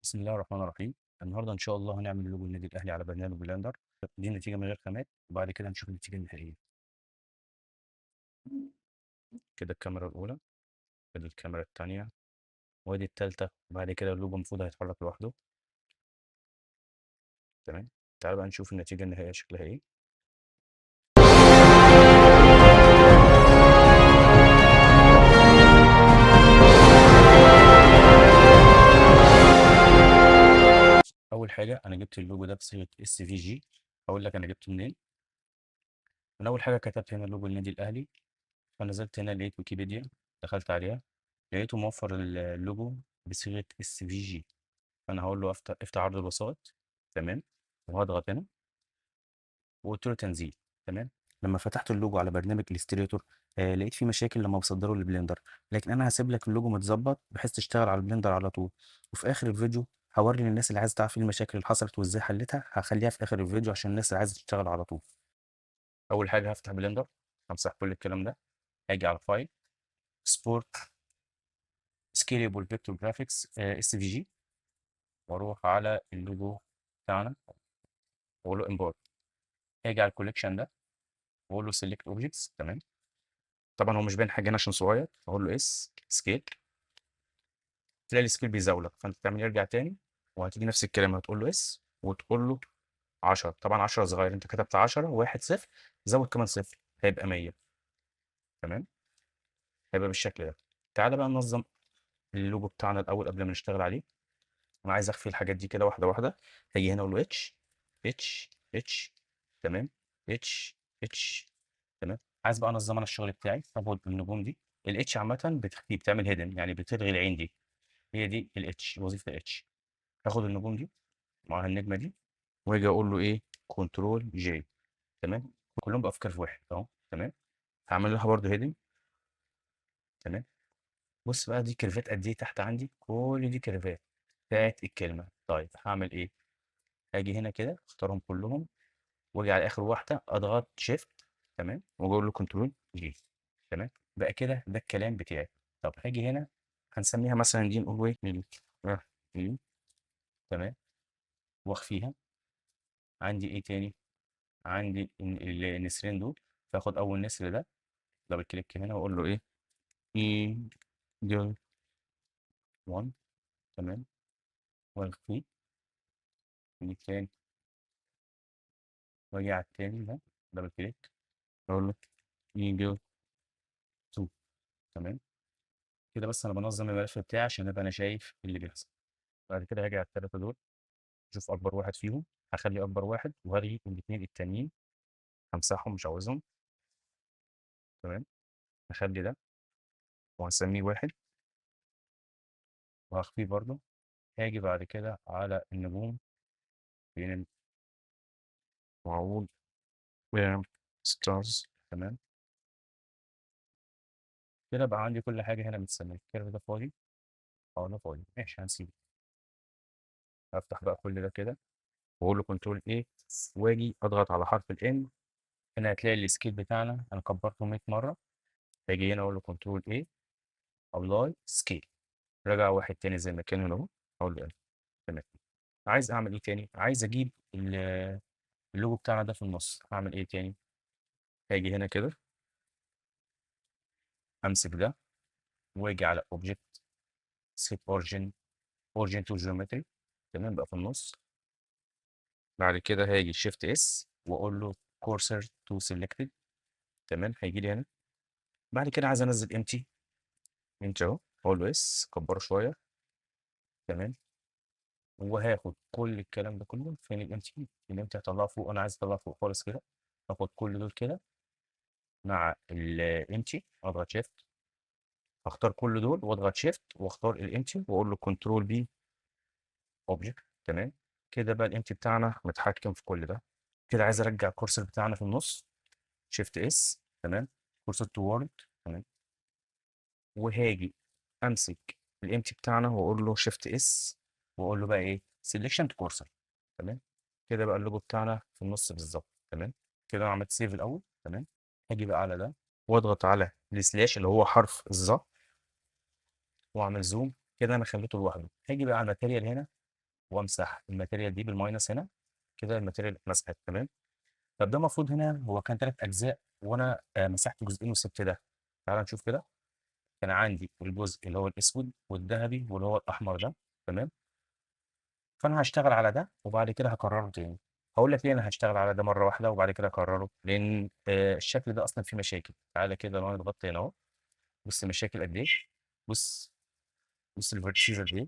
بسم الله الرحمن الرحيم. النهارده ان شاء الله هنعمل لوجو النادي الاهلي على برنامج بلندر. دي النتيجه من غير خامات، وبعد كده نشوف النتيجه النهائيه. كده الكاميرا الاولى، كده الكاميرا الثانيه، وادي الثالثه، وبعد كده اللوجو المفروض هيتحرك لوحده. تمام. تعالوا بقى نشوف النتيجه النهائيه شكلها ايه. اول حاجه انا جبت اللوجو ده بصيغه اس في جي. هقول لك انا جبته منين. من اول حاجه كتبت هنا لوجو النادي الاهلي، فنزلت هنا لقيت ويكيبيديا، دخلت عليها لقيته موفر اللوجو بصيغه اس في جي. فانا هقول له افتح عرض الوسائط. تمام. وهضغط هنا وقلت له تنزيل. تمام. لما فتحت اللوجو على برنامج الستريتور لقيت فيه مشاكل لما بصدره للبلندر، لكن انا هسيب لك اللوجو متظبط بحيث تشتغل على البلندر على طول. وفي اخر الفيديو هوري للناس اللي عايزه تعرف ايه المشاكل اللي حصلت وازاي حلتها، هخليها في اخر الفيديو عشان الناس اللي عايزه تشتغل على طول. اول حاجه هفتح بلندر، همسح كل الكلام ده، هاجي على فايل، سبورت، سكيلبل فيكتور جرافيكس اس في جي، واروح على اللوجو بتاعنا واقول له امبورت. هاجي على الكوليكشن ده واقول له سيلكت اوبجكتس. تمام. طبعا هو مش باين حاجه هنا عشان صغير، اقول له اس سكيل، تلاقي السكيل بيزاولك، فانت تعمل يرجع تاني وهتيجي نفس الكلام، هتقول له اس وتقول له 10. طبعا 10 صغير، انت كتبت 10 1 0، زود كمان صفر هيبقى 100. تمام. هيبقى بالشكل ده. تعالى بقى ننظم اللوجو بتاعنا الاول قبل ما نشتغل عليه. انا عايز اخفي الحاجات دي كده واحده واحده. هاجي هنا اقول له اتش. تمام. اتش. تمام. عايز بقى انظم انا الشغل بتاعي، فاخد النجوم دي. الاتش عامه بتخفي، بتعمل هيدن، يعني بتلغي العين دي. هي دي الاتش، وظيفه الاتش. هاخد النجوم دي مع النجمه دي، واجي اقول له ايه، كنترول جي. تمام. كلهم بقى في كيرف واحد اهو. تمام. هعمل لها برضه هيدنج. تمام. بص بقى دي كيرفات قد ايه تحت عندي، كل دي كيرفات بتاعت الكلمه. طيب هعمل ايه، هاجي هنا كده اختارهم كلهم، واجي على اخر واحده اضغط شيفت. تمام. واجي اقول له كنترول جي. تمام. بقى كده ده الكلام بتاعي. طب هاجي هنا هنسميها مثلا دي، نقول ايه، تمام، واخفيها. عندي ايه تاني، عندي النسرين دول، فاخد اول نسر ده، دبل كليك هنا واقول له ايه، ايجل 1. تمام. واخفيه التاني، واجي على التاني ده، دبل كليك، اقول له ايجل 2. تمام. كده بس انا بنظم الملف بتاعي عشان ابقى انا شايف اللي بيحصل. بعد كده هاجي على الثلاثه دول، اشوف اكبر واحد فيهم، هخلي اكبر واحد وهلغي الاثنين التانيين، همسحهم مش عاوزهم. تمام. هخلي ده وهسميه واحد وهخفيه برضه. هاجي بعد كده على النجوم، فين، وأقول وير ستارز. تمام. كده بقى عندي كل حاجة هنا متسمية. الكيرف ده فاضي، اه ده فاضي، ماشي هنسيبه. هفتح بقى كل ده كده واقول له كنترول ايه، واجي اضغط على حرف الان. هنا هتلاقي السكيل بتاعنا انا كبرته 100 مرة. هاجي هنا اقول له كنترول ايه، ابلاي سكيل، رجع واحد تاني زي ما كان هنا اهو. اقول له ان. تمام. عايز اعمل ايه تاني، عايز اجيب اللوجو بتاعنا ده في النص، اعمل ايه تاني، هاجي هنا كده امسك ده واجي على اوبجكت، سيت اوريجين تو جيومتري. تمام. بقى في النص. بعد كده هاجي شيفت اس واقول له كورسر تو سيلكتد. تمام. هيجي لي هنا. بعد كده عايز انزل امتي اهو، اقول له اس كبره شويه. تمام. وهاخد كل الكلام ده كله، فين الامتي هطلعه فوق، انا عايز اطلعه فوق خالص كده. هاخد كل دول كده مع الامتي، اضغط شيفت، اختار كل دول واضغط شيفت واختار الامتي واقول له كنترول بي اوبجكت. تمام. كده بقى الامتي بتاعنا متحكم في كل ده. كده عايز ارجع الكورسر بتاعنا في النص، شيفت اس. تمام. كورسر تو وورد. تمام. وهاجي امسك الامتي بتاعنا واقول له شيفت اس واقول له بقى ايه، سيلكشن تو كورسر. تمام. كده بقى اللوجو بتاعنا في النص بالظبط. تمام. كده انا عملت سيف الاول. تمام. هاجي بقى على ده واضغط على السلاش اللي هو حرف الظا واعمل زوم. كده انا خليته لوحده. هاجي بقى على الماتيريال هنا وامسح الماتيريال دي بالماينس هنا، كده الماتيريال اتمسحت. تمام. طب ده المفروض هنا هو كان 3 اجزاء، وانا مسحت جزئين وسبت ده. تعال نشوف كده. كان عندي الجزء اللي هو الاسود والذهبي واللي هو الاحمر ده. تمام. فانا هشتغل على ده وبعد كده هكرره تاني. هقول لك ليه انا هشتغل على ده مره واحده وبعد كده اكرره، لان الشكل ده اصلا فيه مشاكل. تعالى كده لو انا ضغطت هنا اهو، بص المشاكل قد ايه. بص، بص الفيرتيسز قد ايه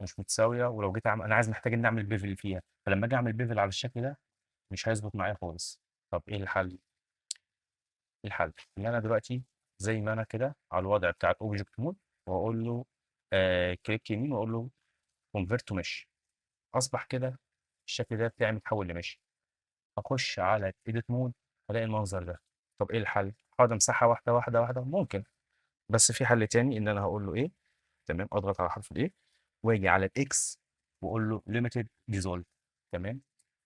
مش متساويه. ولو جيت انا محتاج اني اعمل بيفل فيها، فلما اجي اعمل بيفل على الشكل ده مش هيظبط معايا خالص. طب ايه الحل؟ إيه الحل؟ ان انا دلوقتي زي ما انا كده على الوضع بتاع الاوبجكت مود، واقول له كليك يمين واقول له كونفيرت تو مش، اصبح كده الشكل ده بتاعي متحول لمش. اخش على الايديت مود الاقي المنظر ده. طب ايه الحل؟ هقعد امسحها واحده واحده واحده ممكن، بس في حل تاني ان انا هقول له ايه. تمام. اضغط على حرف الايه واجي على الاكس واقول له ليميتد ديزولف. تمام.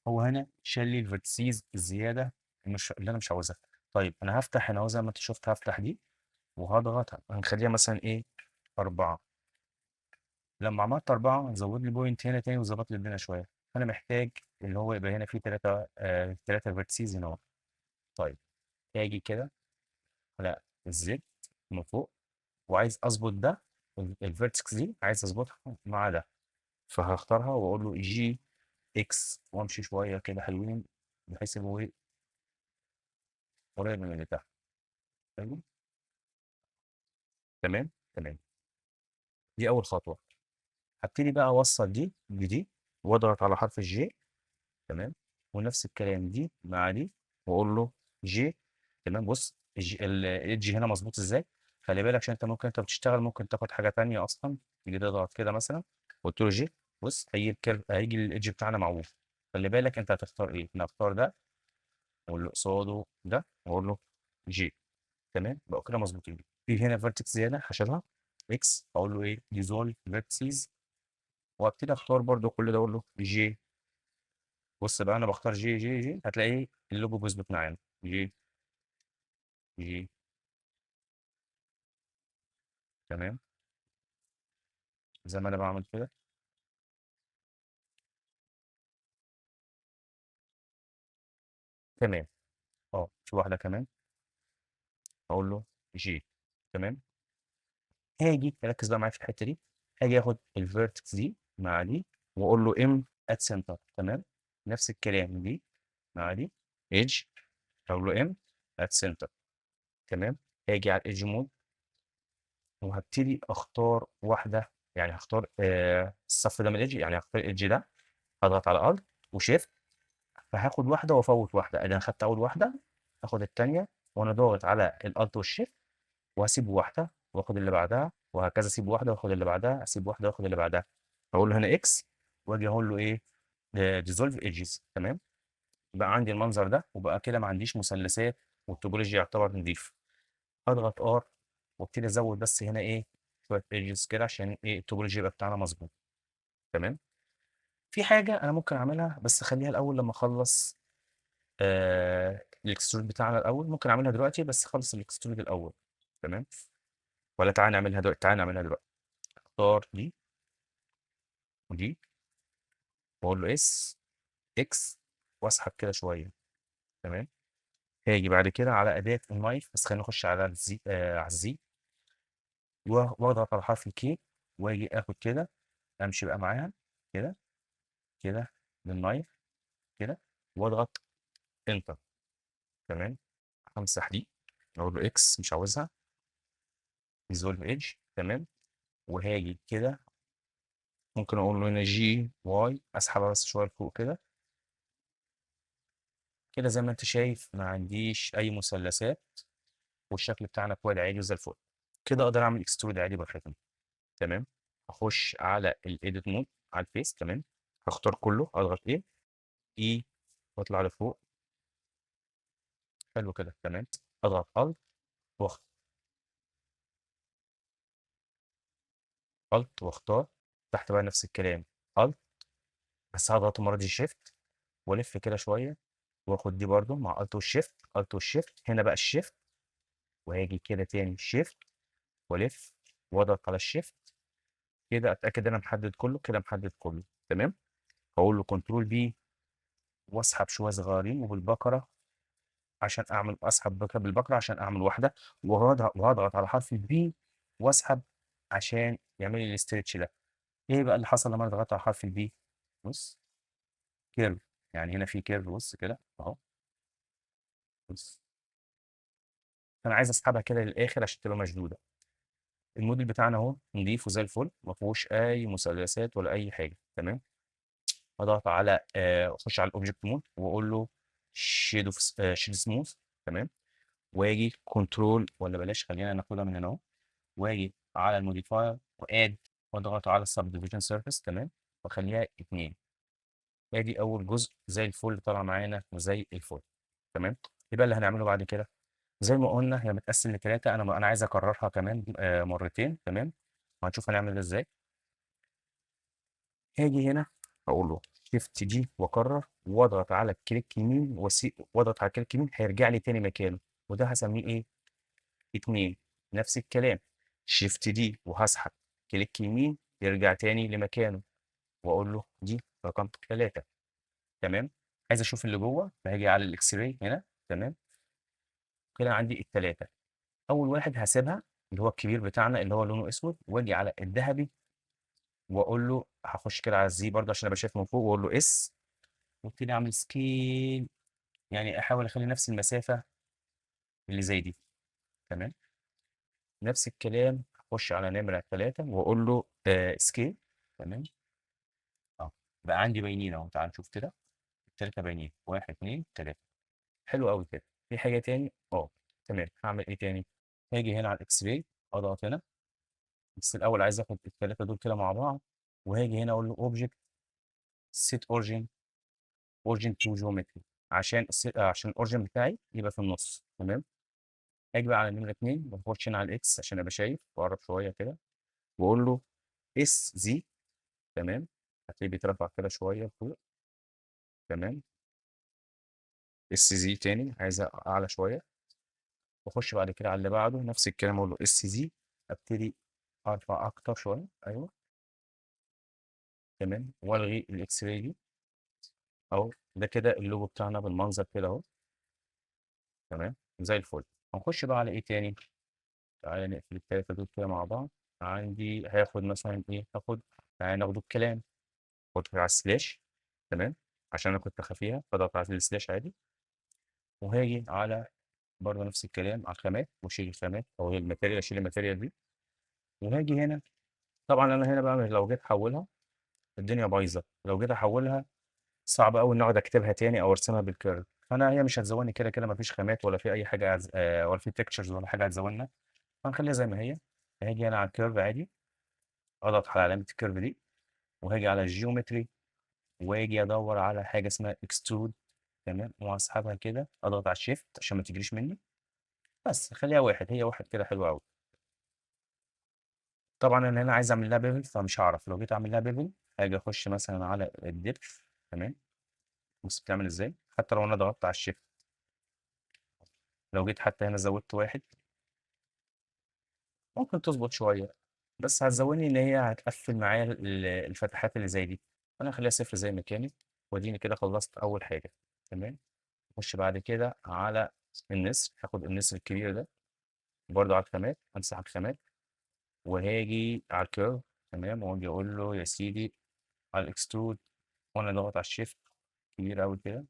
هو هنا شال لي الفيرتسيز الزياده مش اللي انا مش عاوزها. طيب انا هفتح هنا اهو زي ما انت شفت، هفتح دي وهضغط هنخليها مثلا ايه 4. لما عملت 4 زود لي بوينت هنا تاني وظبط لي الدنيا شويه. فانا محتاج اللي هو يبقى هنا فيه 3 فيرتسيز هنا اهو. طيب اجي كده على الزد من فوق وعايز اظبط ده، الفيرتكس دي عايز اظبطها مع ده، فهختارها واقول له جي اكس وامشي شويه كده حلوين بحيث يبقوا ايه قريب من اللي تحت. حلو. تمام. تمام. دي اول خطوه. هبتدي بقى اوصل دي بدي واضغط على حرف الجي. تمام. ونفس الكلام دي مع دي واقول له جي. تمام. بص الايدج هنا مظبوط ازاي. خلي بالك عشان انت ممكن انت بتشتغل ممكن تاخد حاجه تانية اصلا. تيجي تضغط كده مثلا قلت له جي، بص هيجي هيجي الايدج بتاعنا معوج. خلي بالك انت هتختار ايه. انا هختار ده واقول له قصاده ده واقول له جي. تمام. بقوا كده مظبوطين. في هنا فيرتكس زياده هشيلها اكس اقول له ايه ديزولف فيرتسيز، وابتدي اختار برده كل ده اقول له جي. بص بقى انا بختار جي جي جي هتلاقي اللوجو بيظبط معانا. جي جي. تمام. زي ما انا بعمل كده. تمام. اه في واحده كمان اقول له جي. تمام. هاجي ركز بقى معايا في الحته دي. هاجي اخد الفيرتكس دي مع دي واقول له ام ات سنتر. تمام. نفس الكلام دي مع دي ايدج اقول له ام ات سنتر. تمام. هاجي على الايدج مود وهبتدي اختار واحده، يعني هختار الصف ده من الايدج، يعني هختار الايدج ده. هضغط على الت وشيفت، فهاخد واحده وافوت واحده. ادي انا خدت اول واحده هاخد الثانيه وانا ضاغط على الالت والشيفت، وهسيب واحده واخد اللي بعدها وهكذا. اسيب واحده واخد اللي بعدها، اسيب واحده واخد اللي بعدها. اقول له هنا اكس واجي اقول له ايه ديزولف ايدجز. تمام. بقى عندي المنظر ده وبقى كده ما عنديش مثلثات والتوبولوجي يعتبر نضيف. اضغط ار وابتدي ازود بس هنا ايه شويه ايدجز كده عشان ايه التوبولوجي يبقى بتاعنا مظبوط. تمام. في حاجه انا ممكن اعملها بس خليها الاول لما اخلص الاكسترود بتاعنا الاول. ممكن اعملها دلوقتي بس خلص الاكسترود الاول. تمام. ولا تعالى نعملها دلوقتي. تعالى نعملها دلوقتي. اختار دي ودي واقول له اس اكس واسحب كده شويه. تمام. هاجي بعد كده على اداه النايف، بس خلينا نخش على الزي على الزي واضغط على حرف الكي واجي اخد كده امشي بقى معاها كده كده بالنايف كده واضغط انتر. تمام. همسح دي اقول له اكس مش عاوزها ريزولف ايدج. تمام. وهاجي كده ممكن اقول له هنا جي واي اسحبها بس شويه لفوق كده كده. زي ما انت شايف ما عنديش اي مثلثات والشكل بتاعنا كويس عادي وزي الفل. كده اقدر اعمل اكسترود عادي براحتي. تمام. اخش على الايديت مود على الفيس. تمام. هختار كله اضغط ايه اي واطلع لفوق. حلو كده. تمام. اضغط الت واخد الت واختار تحت بقى نفس الكلام الت، بس هضغط المره دي شيفت والف كده شويه واخد دي برده مع الت والشيفت. الت والشيفت هنا بقى الشيفت وهاجي كده تاني شيفت والف واضغط على الشيفت كده اتاكد ان انا محدد كله كده محدد كله. تمام. هقول له كنترول بي واسحب شويه صغيرين، وبالبكره عشان اعمل اسحب بالبكره عشان اعمل واحده، وهضغط على حرف البي واسحب عشان يعمل لي الاسترتش ده. ايه بقى اللي حصل لما انا ضغطت على حرف البي؟ بص، كيرف، يعني هنا في كيرف، بص كده اهو، بص. فانا عايز اسحبها كده للاخر عشان تبقى مشدوده. الموديل بتاعنا اهو نضيف وزي الفل، ما فيهوش اي مثلثات ولا اي حاجه، تمام. اضغط على اخش على الاوبجكت مود واقول له شيد اوف شيد سموث، تمام. واجي كنترول، ولا بلاش خلينا ناخدها من هنا اهو، واجي على الموديفاير واد، واضغط على السب ديفيجن سيرفيس، تمام، واخليها 2. ادي اول جزء زي الفل طالع معانا وزي الفل، تمام. يبقى اللي هنعمله بعد كده زي ما قلنا هي متقسم لثلاثه، انا عايز اكررها كمان مرتين، تمام. وهنشوف هنعمل ده ازاي. هاجي هنا اقول له شيفت دي واكرر، واضغط على الكليك يمين واضغط على الكليك يمين هيرجع لي تاني مكانه، وده هسميه ايه؟ 2. نفس الكلام، شيفت دي وهسحب كليك يمين يرجع تاني لمكانه، واقول له دي رقم 3، تمام. عايز اشوف اللي جوه، فهاجي على الاكس راي هنا، تمام. كده عندي الثلاثه. اول واحد هسيبها اللي هو الكبير بتاعنا اللي هو لونه اسود، واجي على الذهبي واقول له هخش كده على الزي برضه عشان ابقى شايف من فوق، واقول له اس، وابتدي اعمل سكيل، يعني احاول اخلي نفس المسافه اللي زي دي، تمام. نفس الكلام اخش على نمره 3 واقول له سكيل، تمام. اه، بقى عندي باينين اهو، تعال نشوف كده. التلاته باينين، 1 2 3. حلو قوي كده. في حاجه تاني؟ تمام. هعمل ايه تاني؟ هاجي هنا على الاكس راي، اضغط هنا، بس الاول عايز اخد الثلاثه دول كده مع بعض، وهاجي هنا اقول له اوبجكت سيت اورجن تو جيومتري، عشان الاورجن بتاعي يبقى في النص، تمام. اجي بقى على نمره 2 واخش هنا على الاكس عشان ابقى شايف واقرب شويه كده، واقول له اس زي، تمام. هتلاقيه بيترفع كده شويه فوق، تمام. اس زي تاني عايز اعلى شويه، واخش بعد كده على اللي بعده نفس الكلام اقول له اس زي، ابتدي ارفع اكتر شويه، ايوه، تمام. والغي الاكس راي دي اهو. ده كده اللوجو بتاعنا بالمنظر كده اهو، تمام، زي الفل. هنخش بقى على ايه تاني؟ تعالى نقفل التلاته دول كده مع بعض. عندي هاخد مثلا ايه، تعالى ناخد الكلام، اضغط على السلاش، تمام، عشان انا كنت خافيها فضغط على السلاش عادي. وهاجي على برضه نفس الكلام على الخامات، واشيل الخامات او الماتيريال، اشيل الماتيريال دي. وهاجي هنا، طبعا انا هنا بقى لو جيت احولها الدنيا بايظه، لو جيت احولها صعب قوي ان اقعد اكتبها تاني او ارسمها بالكيرف. فانا هي مش هتزودني كده كده، مفيش خامات ولا في اي حاجه ولا في تكتشرز ولا حاجه هتزودنا، فنخليها زي ما هي. هاجي انا على الكيرف عادي، اضغط على علامه الكيرف دي، وهاجي على الجيومتري، واجي ادور على حاجه اسمها اكسترود، تمام، واسحبها كده، اضغط على الشيفت عشان ما تجريش مني، بس خليها واحد، هي واحد كده حلوه قوي. طبعا انا هنا عايز اعمل لها بيفل، فمش هعرف لو جيت اعمل لها بيفل. هاجي اخش مثلا على الدبث، تمام. بص بتعمل ازاي حتى لو انا ضغطت على الشيفت. لو جيت حتى هنا زودت واحد، ممكن تظبط شويه، بس هتزودني ان هي هتقفل معايا الفتحات اللي زي دي. انا هخليها صفر زي ما كانت، واديني كده خلصت اول حاجه، تمام. اخش بعد كده على النسر، هاخد النسر الكبير ده برضه على الخامات، امسح الخامات، وهاجي على الكيرف، تمام، واجي اقول له يا سيدي على الاكسترود، وانا ضغط على الشيفت كبير قوي كده،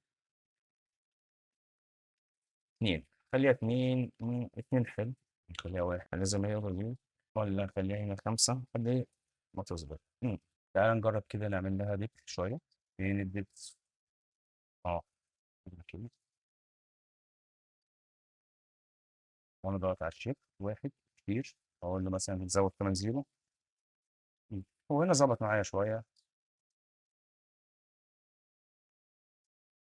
2. خليها 2، 2 حلو. نخليها 1 لازم هي ريفيو، ولا نخليها هنا 5 قد ايه ما تظبط. تعالى نجرب كده نعمل لها ديبث شويه. فين الديبث؟ اه، كده، وانا ضغط على الشيفت 1 كتير، اقول له مثلا نزود كمان 0. هو هنا ظبط معايا شويه.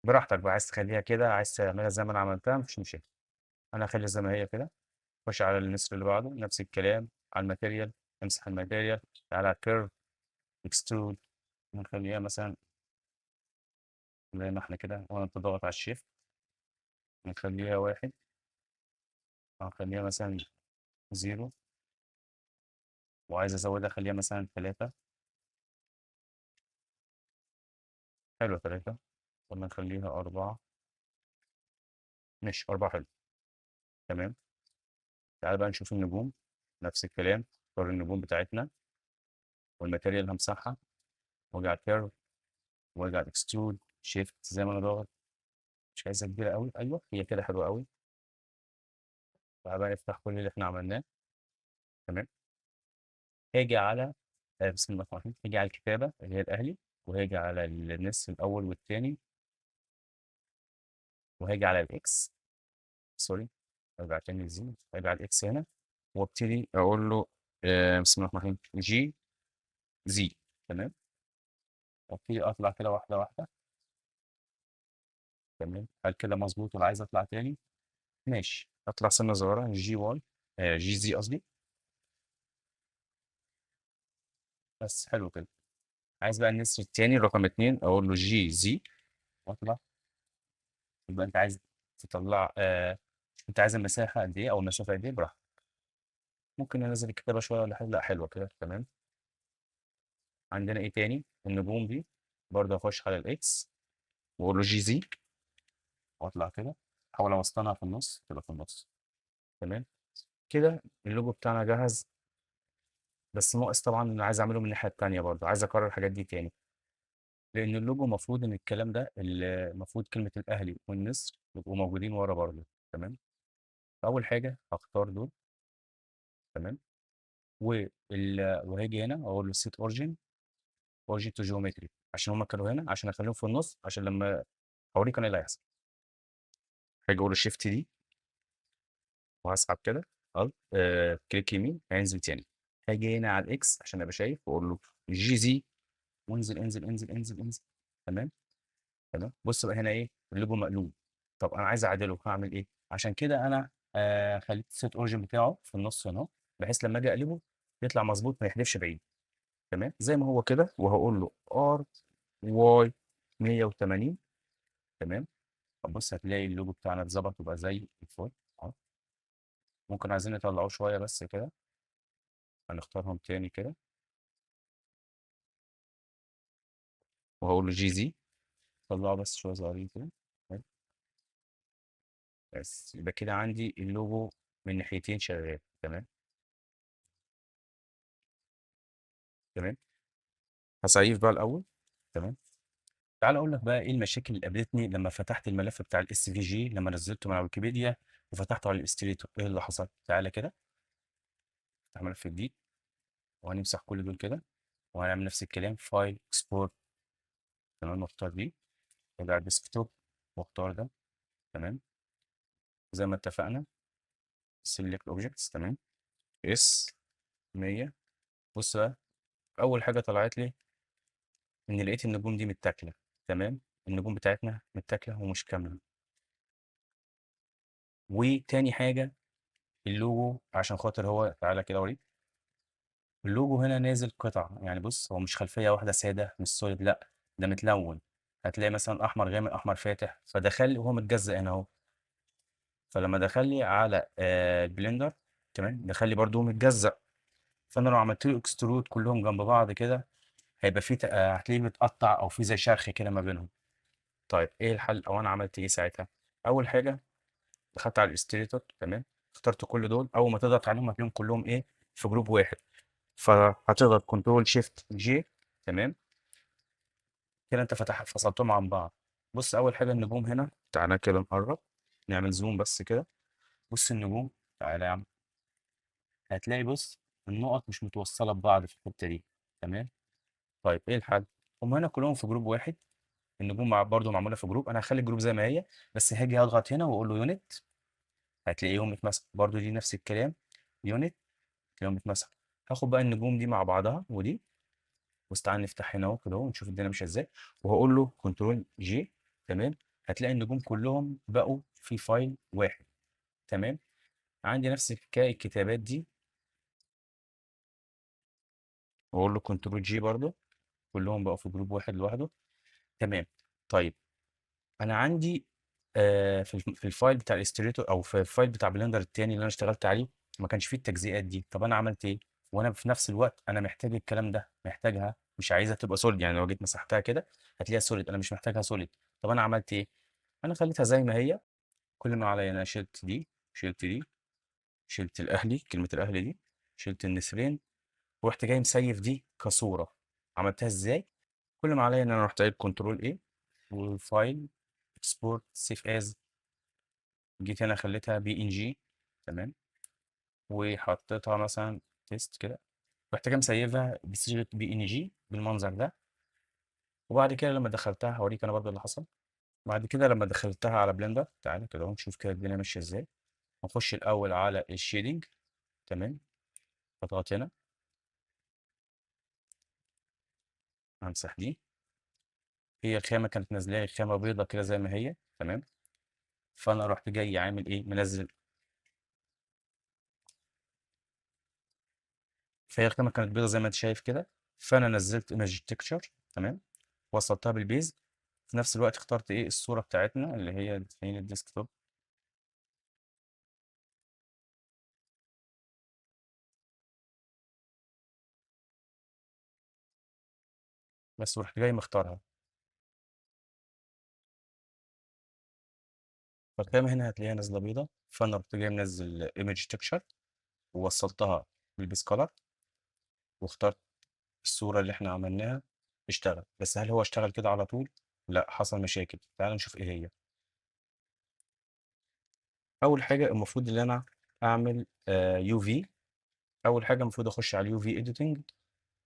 براحتك بقى، عايز تخليها كده، عايز تعملها زي ما انا عملتها، مفيش مشكله. انا هخليها زي ما هي كده. خش على النسر اللي بعده نفس الكلام، على الماتيريال، امسح الماتيريال، تعالى على الكيرف، اكسترود، نخليها مثلا زي ما احنا كده، وانا بضغط على الشيفت نخليها 1، او نخليها مثلا 0، وعايز ازودها اخليها مثلا 3. حلو 3. طب نخليها 4. ماشي 4 حلو. تمام. تعال بقى نشوف النجوم. نفس الكلام. اختار النجوم بتاعتنا والماتيريال اللي همسحها، واجي على الكيرف، واجي على الاكسترود شيفت زي ما انا ضاغط. مش عايزها كبيره قوي، ايوه هي كده حلوه قوي. تعال بقى نفتح كل اللي احنا عملناه. تمام. هاجي على بسم الله الرحمن الرحيم، هاجي على الكتابه اللي هي الاهلي، وهاجي على النص الاول والثاني، وهاجي على الاكس. سوري، ارجع تاني للزين، هاجي على الاكس هنا، وابتدي اقول له بسم الله الرحمن الرحيم جي زي. تمام. وابتدي اطلع كده واحده واحده. تمام. هل كده مظبوط ولا عايز اطلع تاني؟ ماشي، اطلع سنه صغيره جي واي، جي زي قصدي. بس حلو كده. عايز بقى النسر التاني رقم 2 اقول له جي زي، واطلع. يبقى انت عايز تطلع انت عايز المساحه قد ايه او المسافه قد ايه براحتك. ممكن انزل الكتابه شويه ولا حاجه؟ لا حلوه كده تمام. عندنا ايه تاني؟ النجوم دي برضه اخش على الاكس واقول له جي زي، واطلع كده، احاول اوسطنها في النص تبقى في النص. تمام. كده اللوجو بتاعنا جاهز. بس ناقص طبعا اللي عايز اعمله من الناحيه التانيه، برضه عايز اكرر الحاجات دي تاني. لان اللوجو المفروض ان الكلام ده المفروض كلمه الاهلي والنسر يبقوا موجودين ورا برضه. تمام. فاول حاجه هختار دول. تمام. وهاجي هنا اقول له سيت اوريجين، اوريجين تو جيومتري، عشان هم كانوا هنا، عشان اخليهم في النص، عشان لما اوريك انا إيه اللي هيحصل. هاجي اقول له شيفت دي، وهسحب كده. الت كليك يمين هينزل تاني. هاجي هنا على الاكس عشان ابقى شايف، واقول له جي زي، وانزل انزل انزل انزل انزل. تمام. تمام. بص بقى هنا ايه؟ اللوجو مقلوب. طب انا عايز اعدله، هعمل ايه؟ عشان كده انا خليت السيت اوريجين بتاعه في النص هنا أهو، بحيث لما اجي اقلبه يطلع مظبوط ما يحدفش بعيد. تمام زي ما هو كده. وهقول له ار واي 180. تمام. طب بص هتلاقي اللوجو بتاعنا اتظبط وبقى زي الفل اهو. ممكن عايزين نطلعوه شويه بس كده، هنختارهم تاني كده، وهقول له جي زي، طلعه بس شويه صغيرين كده. حلو. بس يبقى كده عندي اللوجو من ناحيتين شغال. تمام. تمام. هسيف بقى الاول. تمام. تعال اقول لك بقى ايه المشاكل اللي قابلتني لما فتحت الملف بتاع الاس في جي، لما نزلته من على ويكيبيديا وفتحته على الاستريتور. ايه اللي حصل؟ تعالى كده افتح ملف جديد، وهنمسح كل دول كده، وهنعمل نفس الكلام فايل اكسبورت. تمام. واختار دي، وارجع على الديسكتوب، واختار ده. تمام. زي ما اتفقنا سيلكت اوبجكتس. تمام. اس 100. بص بقى، اول حاجه طلعت لي ان لقيت النجوم دي متاكله. تمام. النجوم بتاعتنا متاكله ومش كامله. وتاني حاجه اللوجو، عشان خاطر هو، تعالى كده اوريك. اللوجو هنا نازل قطع، يعني بص هو مش خلفيه واحده ساده مش سوليد، لا ده متلون. هتلاقي مثلا احمر غامق، احمر فاتح، فدخل وهو متجزأ هنا اهو. فلما دخل لي على البلندر، تمام، دخل لي برده متجزأ. فانا لو عملت له اكسترود كلهم جنب بعض كده، هيبقى في هتلاقيه متقطع او في زي شرخ كده ما بينهم. طيب ايه الحل او انا عملت ايه ساعتها؟ اول حاجه دخلت على الاستريتور. تمام. اخترت كل دول، اول ما تضغط عليهم هتلاقيهم كلهم ايه؟ في جروب واحد. فهتضغط كنترول شيفت جي. تمام. كده انت فصلتهم عن بعض. بص اول حاجه النجوم هنا، تعالى كده نقرب، نعمل زوم بس كده. بص النجوم، تعالى يا عم، هتلاقي بص النقط مش متوصله ببعض في الحته دي. تمام. طيب ايه الحل؟ هم هنا كلهم في جروب واحد. النجوم برضو معموله في جروب، انا هخلي الجروب زي ما هي، بس هاجي اضغط هنا واقول له يونت، هتلاقيهم اتمسح برضو. دي نفس الكلام، يونت، تلاقيهم اتمسح. هاخد بقى النجوم دي مع بعضها ودي، واستعان نفتح هنا اهو كده اهو ونشوف الدنيا ماشيه ازاي. وهقول له كنترول جي. تمام. هتلاقي النجوم كلهم بقوا في فايل واحد. تمام. عندي نفس الحكايه الكتابات دي، واقول له كنترول جي برضو، كلهم بقوا في جروب واحد لوحده. تمام. طيب انا عندي في الفايل بتاع الاستريتور او في الفايل بتاع بلندر التاني اللي انا اشتغلت عليه، ما كانش فيه التجزئات دي. طب انا عملت ايه؟ وانا في نفس الوقت انا محتاج الكلام ده، محتاجها مش عايزها تبقى سوليد. يعني لو جيت مسحتها كده هتلاقيها سوليد، انا مش محتاجها سوليد. طب انا عملت ايه؟ انا خليتها زي ما هي. كل ما عليا انا شلت دي، شلت دي، شلت الاهلي، كلمه الاهلي دي، شلت النسرين، ورحت جاي مسيف دي كصوره. عملتها ازاي؟ كل ما عليا ان انا رحت قايل كنترول ايه، وفايل، اكسبورت، سيف از. جيت هنا خليتها بي ان جي، تمام، وحطيتها مثلا تيست كده. رحت جاي مسيفها بصيغه بي ان جي بالمنظر ده. وبعد كده لما دخلتها هوريك انا برضو اللي حصل. بعد كده لما دخلتها على بلندر، تعالى كده ونشوف كده الدنيا ماشيه ازاي. نخش الاول على الشيدنج، تمام، اضغط هنا، همسح دي. هي الخامه كانت نازله لي خامه بيضه كده زي ما هي، تمام. فانا رحت جاي عامل ايه، منزل. فهي الخامه كانت بيضه زي ما انت شايف كده. فانا نزلت ايمج تكتشر، تمام، وصلتها بالبيز. في نفس الوقت اخترت ايه، الصوره بتاعتنا اللي هي فين، الديسكتوب. بس ورحت جاي مختارها. فالخامه هنا هتلاقيها نازله بيضه، فانا رحت جاي منزل ايمج تكتشر ووصلتها بالبيس كولر، واخترت الصورة اللي احنا عملناها. اشتغل. بس هل هو اشتغل كده على طول؟ لا، حصل مشاكل. تعال نشوف ايه هي. اول حاجة المفروض ان انا اعمل يو في. اول حاجة المفروض اخش على اليو في اديتنج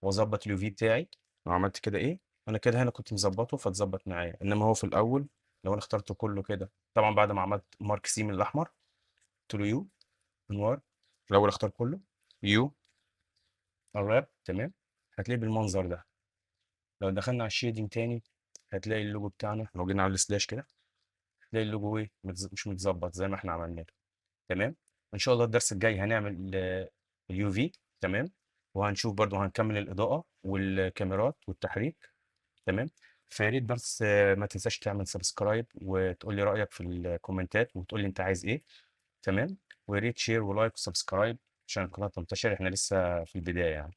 واظبط اليو في بتاعي. لو عملت كده ايه، انا كده هنا كنت مظبطه فتظبط معايا. انما هو في الاول لو انا اخترته كله كده، طبعا بعد ما عملت مارك سي من الاحمر، قلت له يو انوار، الاول اختار كله، يو الراب، تمام، هتلاقيه بالمنظر ده. لو دخلنا على الشيدنج تاني هتلاقي اللوجو بتاعنا، لو جينا على السلاش كده تلاقي اللوجو ايه، مش متظبط زي ما احنا عملنا، تمام. ان شاء الله الدرس الجاي هنعمل اليو في، تمام، وهنشوف برضو هنكمل الاضاءه والكاميرات والتحريك، تمام. فيا ريت بس ما تنساش تعمل سبسكرايب وتقول لي رايك في الكومنتات وتقول لي انت عايز ايه، تمام. ويا ريت شير ولايك وسبسكرايب عشان القناه تنتشر، احنا لسه في البدايه يعني.